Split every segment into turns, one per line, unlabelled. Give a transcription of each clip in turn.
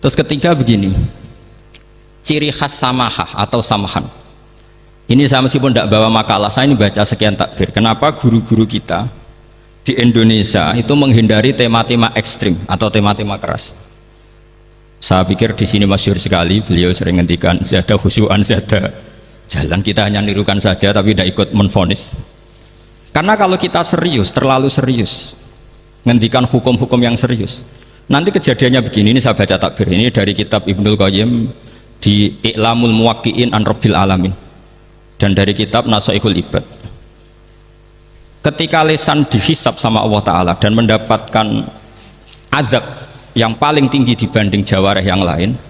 Terus ketiga begini, ciri khas samahah atau samahan. Ini saya meskipun tidak bawa makalah, saya ini baca sekian takbir. Kenapa guru-guru kita di Indonesia itu menghindari tema-tema ekstrim atau tema-tema keras? Saya pikir di sini masyhur sekali, beliau sering ngendikan zada khusyu'an zada jalan, kita hanya nirukan saja tapi tidak ikut menvonis. Karena kalau kita serius, terlalu serius ngendikan hukum-hukum yang serius, nanti kejadiannya begini. Ini saya baca takbir ini dari kitab Ibnul Qayyim di I'lamul Muwaqqi'in an Rabbil Alamin dan dari kitab Nasaihul Ibad. Ketika lisan dihisab sama Allah Ta'ala dan mendapatkan azab yang paling tinggi dibanding jawareh yang lain,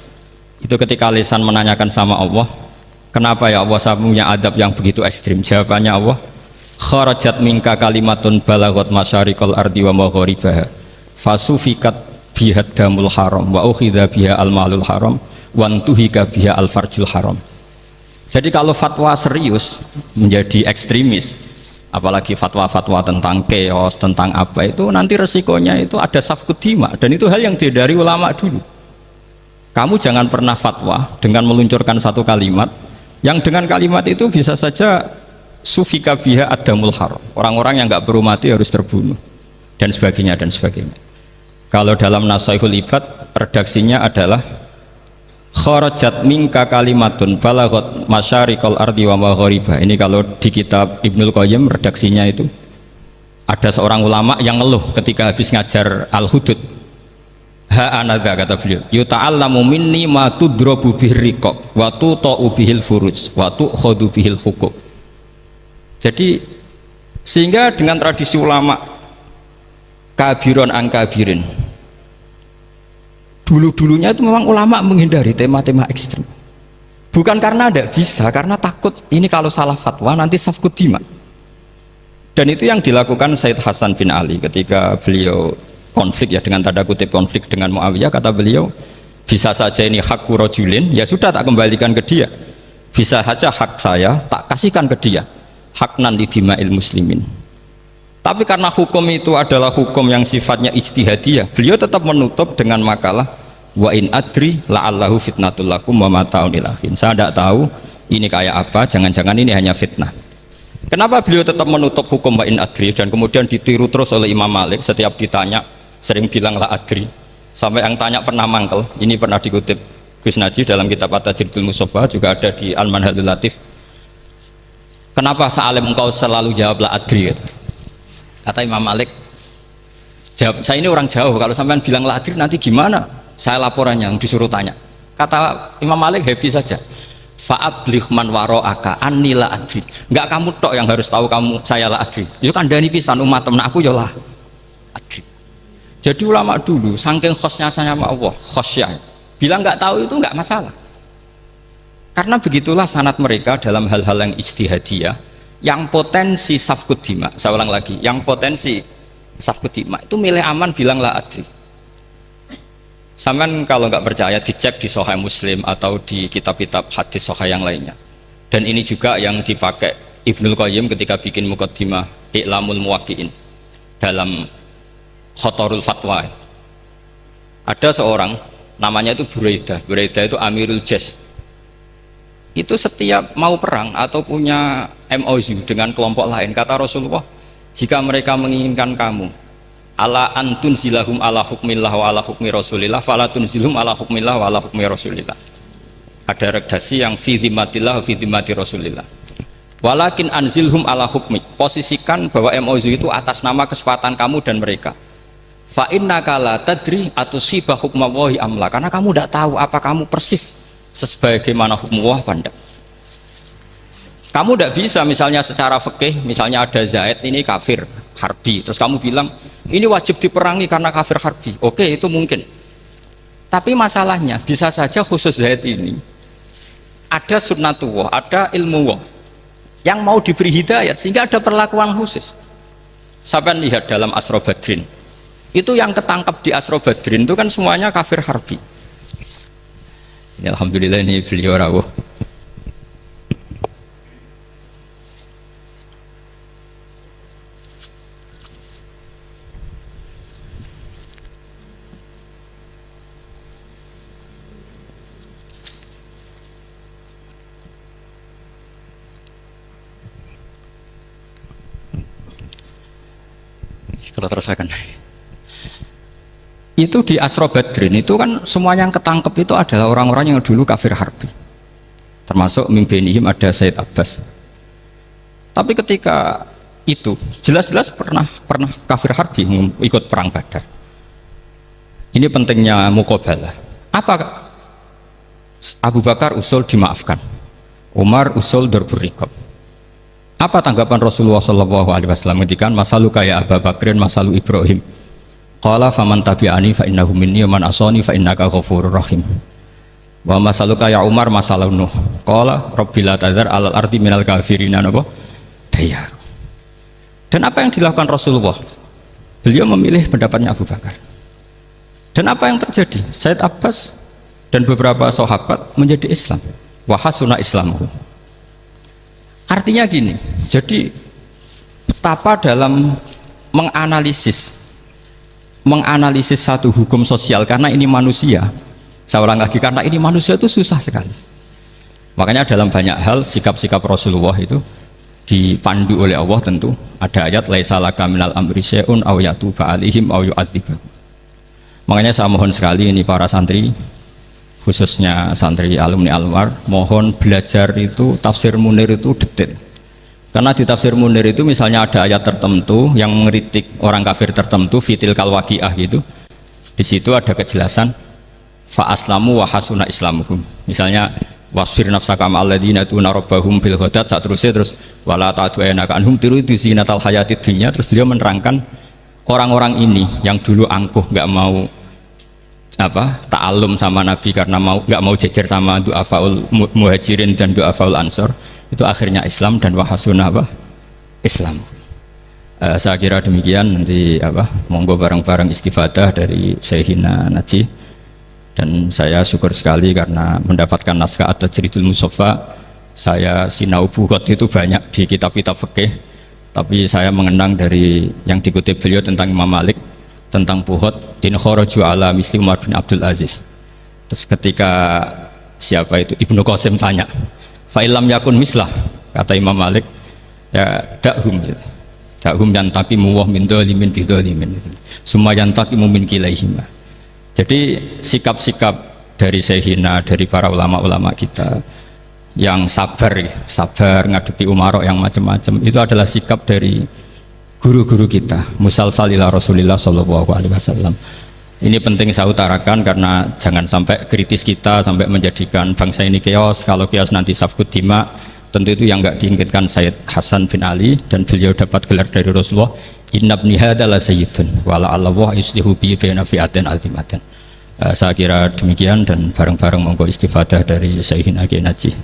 itu ketika lisan menanyakan sama Allah, kenapa ya Allah saya punya adab yang begitu ekstrim? Jawabannya Allah, kharajat minka kalimatun balagot masyariqal ardi wa magharibaha fasufikat biha damul haram wa ukhidha biha al-malul haram wa antuhika biha al-farjul haram. Jadi kalau fatwa serius menjadi ekstremis, apalagi fatwa-fatwa tentang chaos, tentang apa, itu nanti resikonya itu ada safkut dima, dan itu hal yang dihindari ulama dulu. Kamu jangan pernah fatwa dengan meluncurkan satu kalimat yang dengan kalimat itu bisa saja sufika biha adamul haram, orang-orang yang nggak perlu mati harus terbunuh, dan sebagainya dan sebagainya. Kalau dalam Nasaihul Ibad redaksinya adalah kharajat minka kalimatun balagot masyariqal ardi wa magharibaha. Ini kalau di kitab Ibnul Qayyim redaksinya itu ada seorang ulama yang ngeluh ketika habis ngajar Al-Hudud. Ha anadza, kata beliau, yuta'allamu minni ma tudrabu bihir riqab wa tuta'u bihil furuj wa tu'khadhu bihil huquq. Jadi sehingga dengan tradisi ulama kabiron angkabirin, dulu-dulunya itu memang ulama menghindari tema-tema ekstrim, bukan karena tidak bisa, karena takut ini kalau salah fatwa nanti safkut dima. Dan itu yang dilakukan Said Hasan bin Ali ketika beliau konflik, ya dengan tanda kutip konflik dengan Muawiyah. Kata beliau, bisa saja ini hakku rojulin, ya sudah tak kembalikan ke dia, bisa saja hak saya tak kasihkan ke dia, haknan lidima'il muslimin. Tapi karena hukum itu adalah hukum yang sifatnya ijtihadiyah, beliau tetap menutup dengan makalah wa in adri la'allahu fitnatul lakum wa mata'un ilahin. Saya tidak tahu ini kayak apa, jangan-jangan ini hanya fitnah. Kenapa beliau tetap menutup hukum wa in adri dan kemudian ditiru terus oleh Imam Malik, setiap ditanya sering bilang la adri, sampai yang tanya pernah mangkel. Ini pernah dikutip Gus Najih dalam kitab At-Tajridul Mustafa, juga ada di Al-Manhalul Latif. Kenapa sa'alim engkau selalu jawablah adri? Kata Imam Malik, jawab, saya ini orang jauh, kalau sampean bilang la adri nanti gimana? Saya laporannya yang disuruh tanya. Kata Imam Malik, happy saja. Fa'abligh man waro'aka anni la adri. Enggak kamu tok yang harus tahu kamu saya la adri. Yo kandhani pisan umat temen aku yo la adri. Jadi ulama dulu saking khosnya sama Allah, khosyah, bilang enggak tahu itu enggak masalah. Karena begitulah sanad mereka dalam hal-hal yang ijtihadiyah, yang potensi safkut dima. Saya ulang lagi, yang potensi safkut dima itu milih aman bilang la adri. Sampean kalau nggak percaya dicek di Sahih Muslim atau di kitab-kitab hadis Sahih yang lainnya. Dan ini juga yang dipakai Ibnul Qayyim ketika bikin Muqaddimah I'lamul Muwaqqi'in dalam Khotorul Fatwa. Ada seorang namanya itu Buraidah. Buraidah itu Amirul Jais. Itu setiap mau perang atau punya MOU dengan kelompok lain, kata Rasulullah, jika mereka menginginkan kamu ala antun zilahum ala hukmillah wa ala hukmi rasulillah falatun zilhum ala hukmillah wa ala hukmi rasulillah. Ada redaksi yang fi dhimmatillah wa fi dhimmati rasulillah, walakin anzilhum ala hukmi, posisikan bahwa MOU itu atas nama kesepakatan kamu dan mereka. Fa innaka la tadri atusiba hukmallahi amla, karena kamu tidak tahu apa kamu persis sebagaimana hukum Allah pandang. Kamu tidak bisa misalnya secara fikih, misalnya ada Zaid ini kafir harbi, terus kamu bilang ini wajib diperangi karena kafir harbi. Oke, itu mungkin. Tapi masalahnya bisa saja khusus Zaid ini ada sunnatullah, ada ilmu Allah yang mau diberi hidayat sehingga ada perlakuan khusus. Sampai lihat dalam Asra Badrin, itu yang ketangkap di Asra Badrin itu kan semuanya kafir harbi. Ini alhamdulillah ini beliau rawuh.
kalau terusakan.
Itu di Asra Badrin itu kan semuanya yang ketangkep itu adalah orang-orang yang dulu kafir harbi, termasuk mimpinihim ada Said Abbas. Tapi ketika itu jelas-jelas pernah kafir harbi ikut perang Badar. Ini pentingnya muqabalah. Apa Abu Bakar usul dimaafkan, Umar usul darbur riqab. Apa tanggapan Rasulullah SAW ketika masaluka ya Abu Bakrin masalu Ibrahim? Qala faman tabi'ani fa innahu minni wa man asani fa innaka ghafurur rahim. Wa masaluka ya Umar masalau Nuh. Qala rabbil la tadzar alal ardi minal kafirina napa? Dayar. Dan apa yang dilakukan Rasulullah? Beliau memilih pendapatnya Abu Bakar. Dan apa yang terjadi? Said Abbas dan beberapa sahabat menjadi Islam. Wa hasuna islamuhu. Artinya gini, jadi betapa dalam menganalisis satu hukum sosial, karena ini manusia, saya ulang lagi, karena ini manusia itu susah sekali. Makanya dalam banyak hal sikap-sikap Rasulullah itu dipandu oleh Allah. Tentu ada ayat laisa laka minal amri syai'un aw yatuba alaihim aw yu'adzibahum. Makanya saya mohon sekali ini para santri, khususnya santri alumni Anwar, mohon belajar itu tafsir Munir itu detail. Karena di tafsir Munir itu misalnya ada ayat tertentu yang mengkritik orang kafir tertentu, fitil kalwaqiah gitu. Di situ ada kejelasan fa aslamu wa hasuna islamuhum. Misalnya wasfir nafsaka ma'al ladzina tuna rabbahum bil ghadat, terus wala ta'du'anaka anhum turidu zinatal hayatid dunya. Terus beliau menerangkan orang-orang ini yang dulu angkuh enggak mau ta'alum sama Nabi karena enggak mau jejer sama du'afaul muhajirin dan du'afaul ansor, itu akhirnya Islam dan wahasuna Islam. Saya kira demikian. Nanti monggo bareng-bareng istifadah dari Syekhina Najih. Dan saya syukur sekali karena mendapatkan naskah At-Tajridul Mushaffa. Saya sinau bukhot itu banyak di kitab-kitab fikih, tapi saya mengenang dari yang dikutip beliau tentang Imam Malik, tentang bukhot in kharaju ala misli Umar bin Abdul Aziz. Terus ketika siapa itu Ibnu Qasim tanya fa'ilam yakun mislah, kata Imam Malik ya dakhum gitu. Dakhum yantaqimu wa min dzalimin bi dzalimin, summa yantaqimu min kilaihima. Jadi sikap-sikap dari Syekhina, dari para ulama-ulama kita yang sabar ngadepi umarok yang macam-macam, itu adalah sikap dari guru-guru kita musalsal ila Rasulillah sallallahu alaihi wasallam. Ini penting saya utarakan karena jangan sampai kritis kita sampai menjadikan bangsa ini keos. Kalau keos nanti safkut dima, tentu itu yang enggak diinginkan Sayyid Hasan bin Ali, dan beliau dapat gelar dari Rasulullah, inna ibni hadza la sayyidun wa la'allahu yuslihu bi baina fi'atin azimatin. Saya kira demikian, dan bareng-bareng monggo istifadah dari Syekhina Najih.